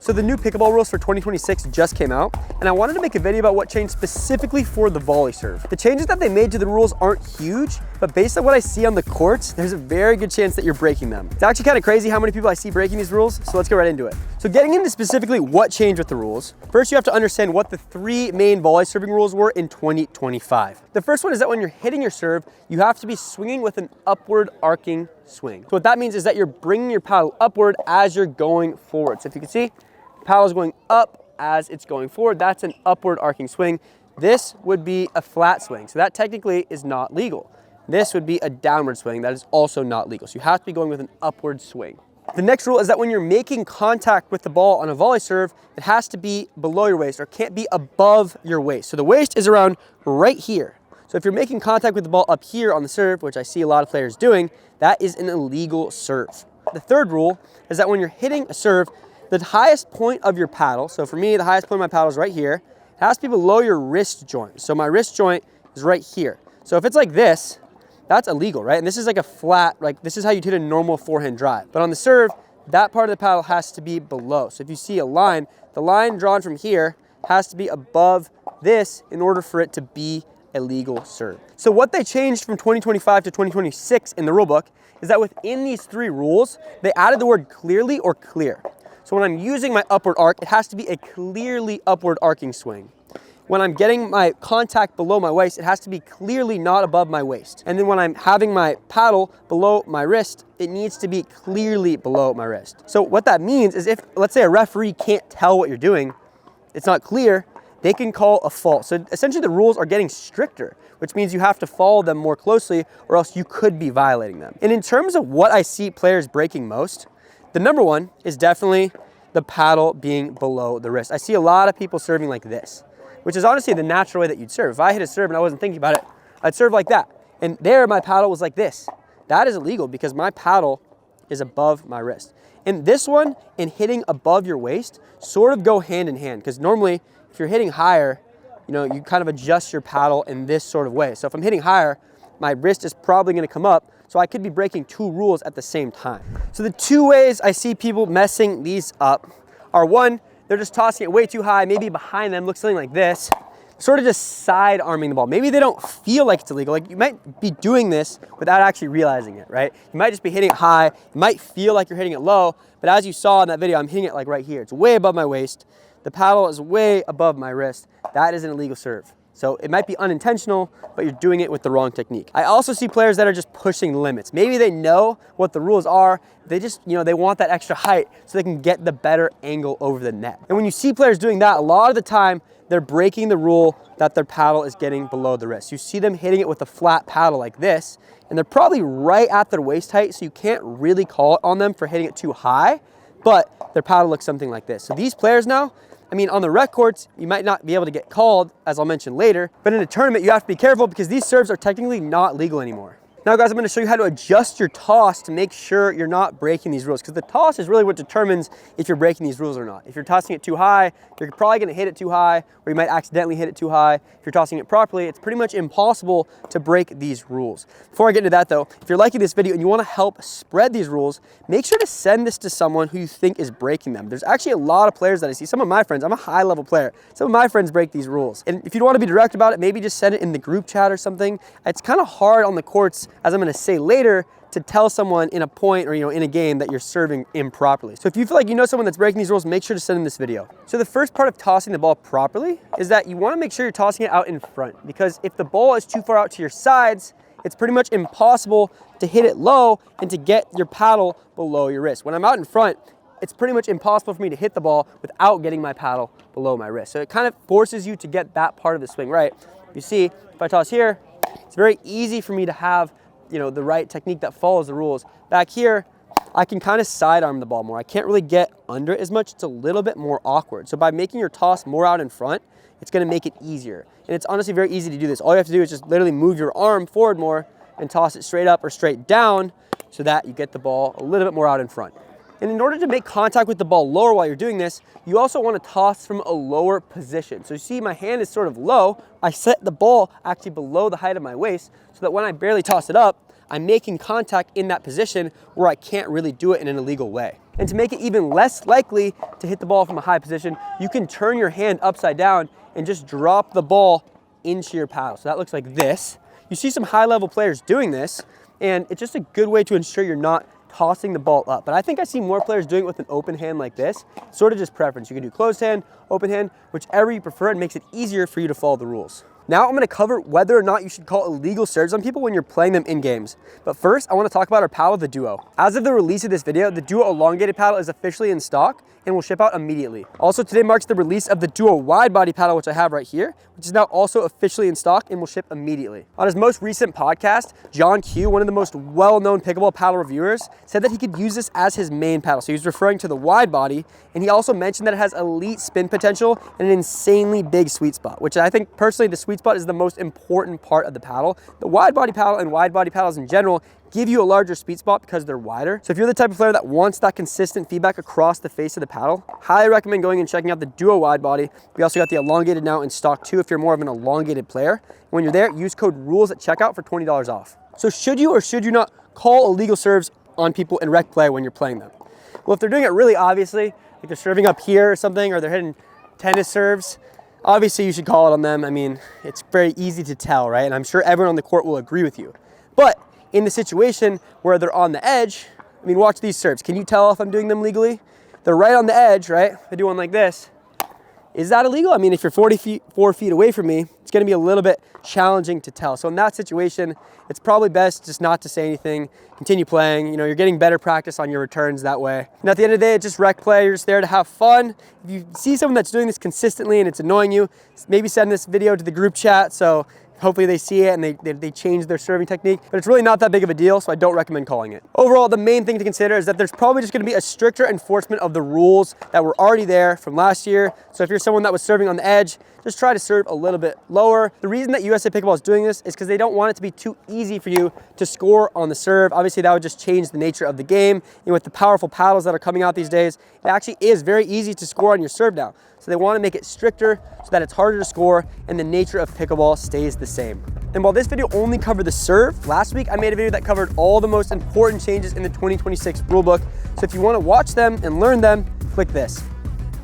So the new pickleball rules for 2026 just came out, and I wanted to make a video about what changed specifically for the volley serve. The changes that they made to the rules aren't huge, but based on what I see on the courts, there's a very good chance that you're breaking them. It's actually kind of crazy how many people I see breaking these rules, so let's get right into it. So getting into specifically what changed with the rules, first you have to understand what the three main volley serving rules were in 2025. The first one is that when you're hitting your serve, you have to be swinging with an upward arcing swing. So what that means is that you're bringing your paddle upward as you're going forward. So if you can see, the paddle is going up as it's going forward. That's an upward arcing swing. This would be a flat swing, so that technically is not legal. This would be a downward swing. That is also not legal. So you have to be going with an upward swing. The next rule is that when you're making contact with the ball on a volley serve, it has to be below your waist or can't be above your waist. So the waist is around right here. So if you're making contact with the ball up here on the serve, which I see a lot of players doing, that is an illegal serve. The third rule is that when you're hitting a serve, the highest point of your paddle, so for me, the highest point of my paddle is right here, it has to be below your wrist joint. So my wrist joint is right here. So if it's like this, that's illegal, right? And this is like a flat, like this is how you hit a normal forehand drive. But on the serve, that part of the paddle has to be below. So if you see a line, the line drawn from here has to be above this in order for it to be a legal serve. So what they changed from 2025 to 2026 in the rulebook is that within these three rules, they added the word clearly or clear. So when I'm using my upward arc, it has to be a clearly upward arcing swing. When I'm getting my contact below my waist, it has to be clearly not above my waist. And then when I'm having my paddle below my wrist, it needs to be clearly below my wrist. So what that means is if, let's say a referee can't tell what you're doing, it's not clear, they can call a fault. So essentially the rules are getting stricter, which means you have to follow them more closely or else you could be violating them. And in terms of what I see players breaking most, the number one is definitely the paddle being below the wrist. I see a lot of people serving like this, which is honestly the natural way that you'd serve. If I hit a serve and I wasn't thinking about it, I'd serve like that. And there my paddle was like this. That is illegal because my paddle is above my wrist. And this one and hitting above your waist sort of go hand in hand because normally if you're hitting higher, you kind of adjust your paddle in this sort of way. So if I'm hitting higher, my wrist is probably gonna come up, so I could be breaking two rules at the same time. So the two ways I see people messing these up are one, they're just tossing it way too high, maybe behind them looks something like this, sort of just side arming the ball. Maybe they don't feel like it's illegal. Like you might be doing this without actually realizing it, right? You might just be hitting it high, it might feel like you're hitting it low, but as you saw in that video, I'm hitting it like right here. It's way above my waist. The paddle is way above my wrist. That is an illegal serve. So it might be unintentional, but you're doing it with the wrong technique. I also see players that are just pushing the limits. Maybe they know what the rules are. They just, they want that extra height so they can get the better angle over the net. And when you see players doing that, a lot of the time, they're breaking the rule that their paddle is getting below the wrist. You see them hitting it with a flat paddle like this, and they're probably right at their waist height, so you can't really call it on them for hitting it too high, but their paddle looks something like this. So these players now, on the rec courts, you might not be able to get called, as I'll mention later, but in a tournament, you have to be careful because these serves are technically not legal anymore. Now guys, I'm gonna show you how to adjust your toss to make sure you're not breaking these rules because the toss is really what determines if you're breaking these rules or not. If you're tossing it too high, you're probably gonna hit it too high, or you might accidentally hit it too high. If you're tossing it properly, it's pretty much impossible to break these rules. Before I get into that though, if you're liking this video and you wanna help spread these rules, make sure to send this to someone who you think is breaking them. There's actually a lot of players that I see. Some of my friends, I'm a high level player, some of my friends break these rules. And if you don't wanna be direct about it, maybe just send it in the group chat or something. It's kind of hard on the courts, as I'm gonna say later, to tell someone in a point or in a game that you're serving improperly. So if you feel like you know someone that's breaking these rules, make sure to send them this video. So the first part of tossing the ball properly is that you want to make sure you're tossing it out in front, because if the ball is too far out to your sides, it's pretty much impossible to hit it low and to get your paddle below your wrist. When I'm out in front, it's pretty much impossible for me to hit the ball without getting my paddle below my wrist. So it kind of forces you to get that part of the swing right. You see, if I toss here, it's very easy for me to have the right technique that follows the rules. Back here, I can kind of sidearm the ball more. I can't really get under it as much. It's a little bit more awkward. So by making your toss more out in front, it's gonna make it easier. And it's honestly very easy to do this. All you have to do is just literally move your arm forward more and toss it straight up or straight down so that you get the ball a little bit more out in front. And in order to make contact with the ball lower while you're doing this, you also want to toss from a lower position. So you see my hand is sort of low. I set the ball actually below the height of my waist so that when I barely toss it up, I'm making contact in that position where I can't really do it in an illegal way. And to make it even less likely to hit the ball from a high position, you can turn your hand upside down and just drop the ball into your paddle. So that looks like this. You see some high-level players doing this, and it's just a good way to ensure you're not tossing the ball up. But I think I see more players doing it with an open hand like this. Sort of just preference. You can do closed hand, open hand, whichever you prefer. It makes it easier for you to follow the rules. Now I'm going to cover whether or not you should call illegal serves on people when you're playing them in games. But first, I want to talk about our paddle, the Duo. As of the release of this video, the Duo elongated paddle is officially in stock and will ship out immediately. Also, today marks the release of the Duo wide body paddle, which I have right here, which is now also officially in stock and will ship immediately. On his most recent podcast, John Q, one of the most well-known pickleball paddle reviewers, said that he could use this as his main paddle. So he was referring to the wide body, and he also mentioned that it has elite spin potential and an insanely big sweet spot, which I think personally the sweet spot is the most important part of the paddle. The wide body paddle and wide body paddles in general give you a larger sweet spot because they're wider. So if you're the type of player that wants that consistent feedback across the face of the paddle, highly recommend going and checking out the Duo wide body. We also got the elongated now in stock too if you're more of an elongated player. When you're there, use code RULES at checkout for $20 off. So should you or should you not call illegal serves on people in rec play when you're playing them? Well, if they're doing it really obviously, like they're serving up here or something, or they're hitting tennis serves, obviously you should call it on them. I mean, it's very easy to tell, right? And I'm sure everyone on the court will agree with you. But in the situation where they're on the edge, I mean, watch these serves. Can you tell if I'm doing them legally? They're right on the edge, right? I do one like this. Is that illegal? I mean, if you're 4 feet away from me, it's gonna be a little bit challenging to tell. So in that situation, it's probably best just not to say anything, continue playing. You know, you're getting better practice on your returns that way. And at the end of the day, it's just rec play. You're just there to have fun. If you see someone that's doing this consistently and it's annoying you, maybe send this video to the group chat so hopefully they see it and they change their serving technique, but it's really not that big of a deal, so I don't recommend calling it. Overall, the main thing to consider is that there's probably just gonna be a stricter enforcement of the rules that were already there from last year. So if you're someone that was serving on the edge, just try to serve a little bit lower. The reason that USA Pickleball is doing this is because they don't want it to be too easy for you to score on the serve. Obviously, that would just change the nature of the game. And with the powerful paddles that are coming out these days, it actually is very easy to score on your serve now. So they want to make it stricter so that it's harder to score and the nature of pickleball stays the same. And while this video only covered the serve, last week I made a video that covered all the most important changes in the 2026 rulebook. So if you want to watch them and learn them, click this.